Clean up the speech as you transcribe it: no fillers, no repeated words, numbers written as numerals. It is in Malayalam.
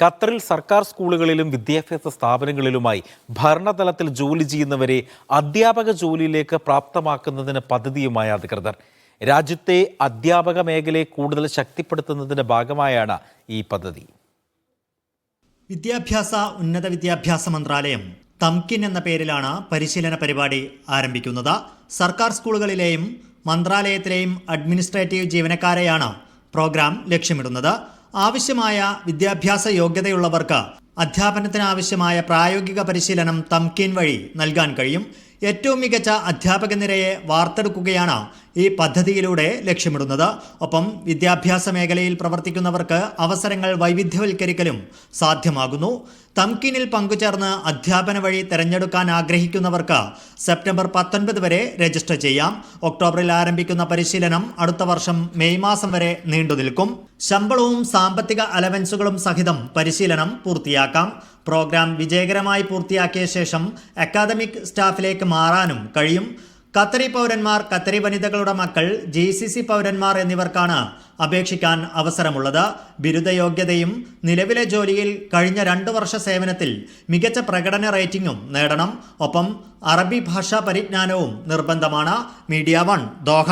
ഖത്തറിൽ സർക്കാർ സ്കൂളുകളിലും വിദ്യാഭ്യാസ സ്ഥാപനങ്ങളിലുമായി ഭരണതലത്തിൽ ജോലി ചെയ്യുന്നവരെ അധ്യാപക ജോലിയിലേക്ക് പ്രാപ്തമാക്കുന്നതിന് പദ്ധതിയുമായി അധികൃതർ. രാജ്യത്തെ അധ്യാപക മേഖലയെ കൂടുതൽ ശക്തിപ്പെടുത്തുന്നതിന്റെ ഭാഗമായാണ് ഈ പദ്ധതി. ഉന്നത വിദ്യാഭ്യാസ മന്ത്രാലയം തംകിൻ എന്ന പേരിലാണ് പരിശീലന പരിപാടി ആരംഭിക്കുന്നത്. സർക്കാർ സ്കൂളുകളിലെയും മന്ത്രാലയത്തിലെയും അഡ്മിനിസ്ട്രേറ്റീവ് ജീവനക്കാരെയാണ് പ്രോഗ്രാം ലക്ഷ്യമിടുന്നത്. ആവശ്യമായ വിദ്യാഭ്യാസ യോഗ്യതയുള്ളവർക്ക് അധ്യാപനത്തിനാവശ്യമായ പ്രായോഗിക പരിശീലനം തംകിൻ വഴി നൽകാൻ കഴിയും. ഏറ്റവും മികച്ച അധ്യാപക നിരയെ വാർത്തെടുക്കുകയാണ് ഈ പദ്ധതിയിലൂടെ ലക്ഷ്യമിടുന്നത്. ഒപ്പം വിദ്യാഭ്യാസ മേഖലയിൽ പ്രവർത്തിക്കുന്നവർക്ക് അവസരങ്ങൾ വൈവിധ്യവൽക്കരിക്കലും സാധ്യമാകുന്നു. തംകിനിൽ പങ്കുചേർന്ന് അധ്യാപന വഴി തിരഞ്ഞെടുക്കാൻ ആഗ്രഹിക്കുന്നവർക്ക് സെപ്റ്റംബർ 19 വരെ രജിസ്റ്റർ ചെയ്യാം. ഒക്ടോബറിൽ ആരംഭിക്കുന്ന പരിശീലനം അടുത്ത വർഷം മെയ് മാസം വരെ നീണ്ടുനിൽക്കും. ശമ്പളവും സാമ്പത്തിക അലവൻസുകളും സഹിതം പരിശീലനം പൂർത്തിയാക്കാം. പ്രോഗ്രാം വിജയകരമായി പൂർത്തിയാക്കിയ ശേഷം അക്കാദമിക് സ്റ്റാഫിലേക്ക് മാറാനും കഴിയും. ഖത്തറി പൗരന്മാർ, ഖത്തറി വനിതകളുടെ മക്കൾ, GCC പൗരന്മാർ എന്നിവർക്കാണ് അപേക്ഷിക്കാൻ അവസരമുള്ളത്. ബിരുദയോഗ്യതയും നിലവിലെ ജോലിയിൽ കഴിഞ്ഞ 2 വർഷ സേവനത്തിൽ മികച്ച പ്രകടന റേറ്റിംഗും നേടണം. ഒപ്പം അറബി ഭാഷാ പരിജ്ഞാനവും നിർബന്ധമാണ്. Media 1 Doha.